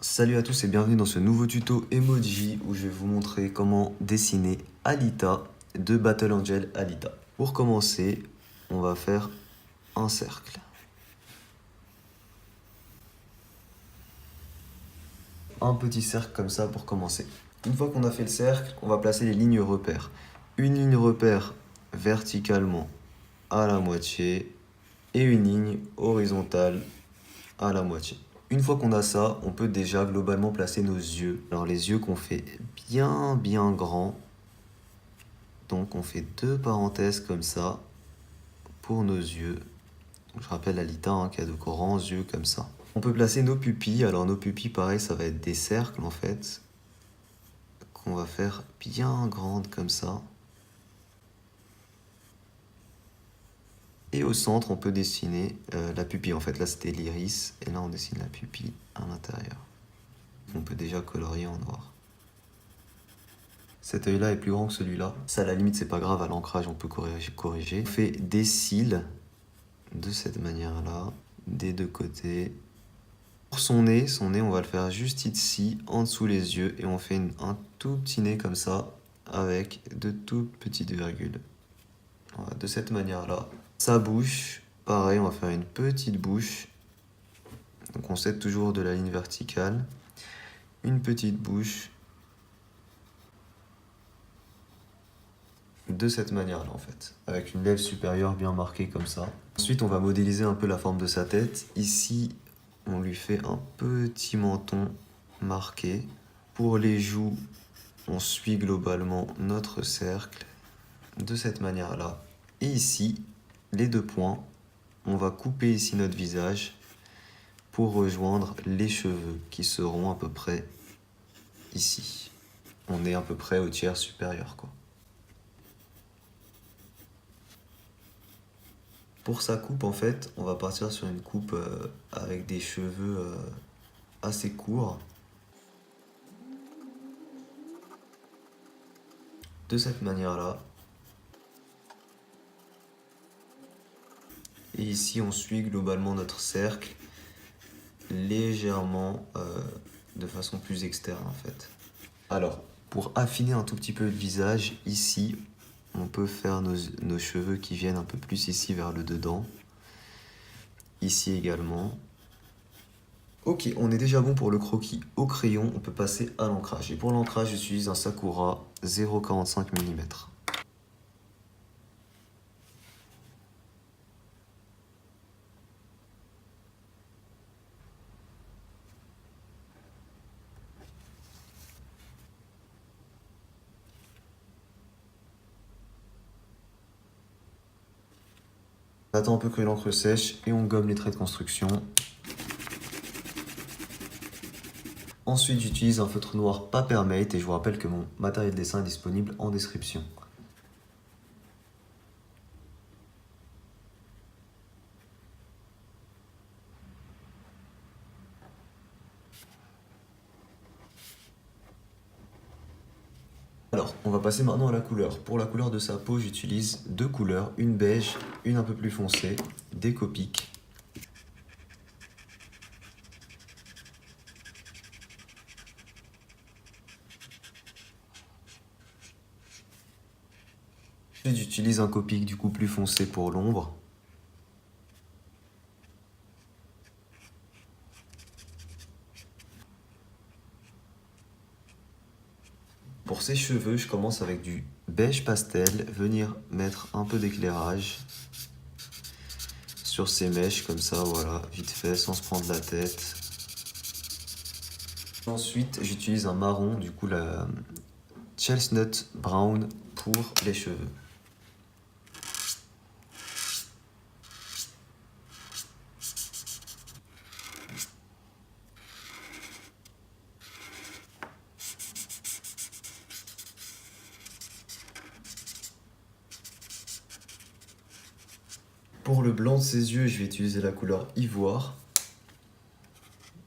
Salut à tous et bienvenue dans ce nouveau tuto emoji où je vais vous montrer comment dessiner Alita de Battle Angel Alita. Pour commencer, on va faire un cercle. Un petit cercle comme ça pour commencer. Une fois qu'on a fait le cercle, on va placer les lignes repères. Une ligne repère verticalement à la moitié et une ligne horizontale à la moitié. Une fois qu'on a ça, on peut déjà globalement placer nos yeux. Alors les yeux qu'on fait bien grands. Donc on fait deux parenthèses comme ça pour nos yeux. Je rappelle Alita qui a de grands yeux comme ça. On peut placer nos pupilles. Alors nos pupilles, pareil, ça va être des cercles en fait. Qu'on va faire bien grandes comme ça. Et au centre, on peut dessiner la pupille. En fait, là c'était l'iris. Et là on dessine la pupille à l'intérieur. On peut déjà colorier en noir. Cet œil-là est plus grand que celui-là. Ça, à la limite, c'est pas grave, à l'ancrage, on peut corriger. On fait des cils de cette manière-là, des deux côtés. Pour son nez, on va le faire juste ici, en dessous les yeux, et on fait un tout petit nez comme ça, avec de toutes petites virgules. Voilà, de cette manière-là. Sa bouche, pareil, on va faire une petite bouche. Donc on s'aide toujours de la ligne verticale. Une petite bouche. De cette manière-là en fait, avec une lèvre supérieure bien marquée comme ça. Ensuite, on va modéliser un peu la forme de sa tête. Ici, on lui fait un petit menton marqué. Pour les joues, on suit globalement notre cercle de cette manière-là. Et ici, les deux points, on va couper ici notre visage pour rejoindre les cheveux qui seront à peu près ici. On est à peu près au tiers supérieur, quoi. Pour sa coupe, en fait, on va partir sur une coupe avec des cheveux assez courts. De cette manière-là. Et ici, on suit globalement notre cercle légèrement de façon plus externe, en fait. Alors, pour affiner un tout petit peu le visage, ici, on peut faire nos cheveux qui viennent un peu plus ici vers le dedans. Ici également. Ok, on est déjà bon pour le croquis au crayon, on peut passer à l'ancrage. Et pour l'ancrage, j'utilise un Sakura 0,45 mm. On attend un peu que l'encre sèche et on gomme les traits de construction. Ensuite, j'utilise un feutre noir Papermate et je vous rappelle que mon matériel de dessin est disponible en description. Alors, on va passer maintenant à la couleur. Pour la couleur de sa peau, j'utilise deux couleurs, une beige, une un peu plus foncée, des Copics. Ensuite, j'utilise un Copic du coup plus foncé pour l'ombre. Pour ses cheveux, je commence avec du beige pastel, venir mettre un peu d'éclairage sur ses mèches, comme ça, voilà, vite fait, sans se prendre la tête. Ensuite, j'utilise un marron, du coup la Chestnut Brown pour les cheveux. Pour le blanc de ses yeux, je vais utiliser la couleur ivoire.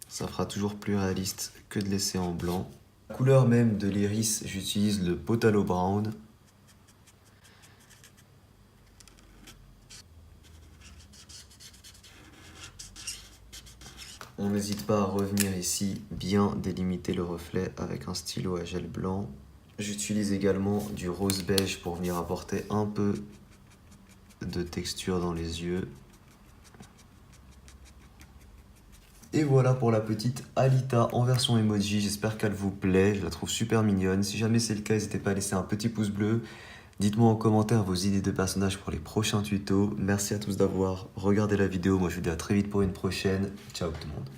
Ça fera toujours plus réaliste que de laisser en blanc. La couleur même de l'iris, j'utilise le Potalo Brown. On n'hésite pas à revenir ici, bien délimiter le reflet avec un stylo à gel blanc. J'utilise également du rose beige pour venir apporter un peu de texture dans les yeux. Et voilà pour la petite Alita en version emoji, j'espère qu'elle vous plaît, je la trouve super mignonne. Si jamais c'est le cas, n'hésitez pas à laisser un petit pouce bleu. Dites-moi en commentaire vos idées de personnages pour les prochains tutos. Merci à tous d'avoir regardé la vidéo, moi je vous dis à très vite pour une prochaine. Ciao tout le monde.